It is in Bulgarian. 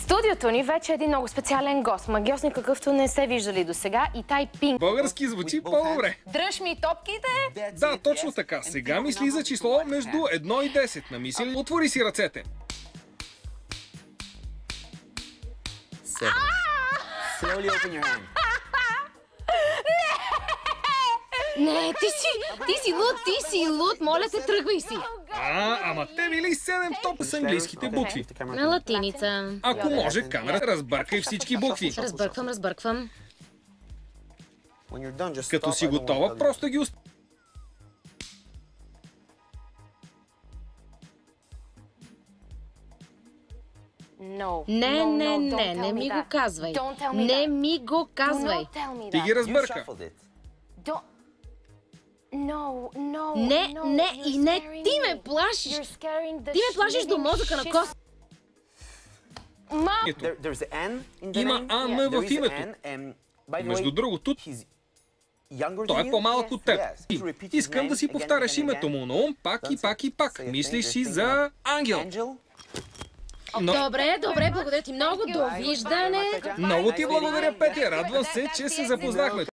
студиото ни вече е един много специален гост. Магиосник, какъвто не се виждали до сега. И Тай Пинг. Български звучи по-добре. Дръж ми топките! Да, точно така. Сега мисли за число между 1 и 10. На мисъл, отвори си ръцете. Slowly open your hand. Не, ти си луд, моля те, тръгвай си. Ама те били 7 топ с английските букви. На латиница. Ако може, камера, разбъркай всички букви. Разбърквам. Като си готова, просто ги остави. Не ми го казвай. Не ми го казвай. Ти ги разбърка. Не, ти ме плашиш. Ти ме плашиш до мозъка на кост. Има Ан в името. Между другото, той е по-малък от теб. Искам да си повтаряш името му на ум пак и пак. Мислиш си за Ангел. Добре, благодаря ти много. Довиждане. Много ти благодаря, Петя. Радвам се, че се запознахме.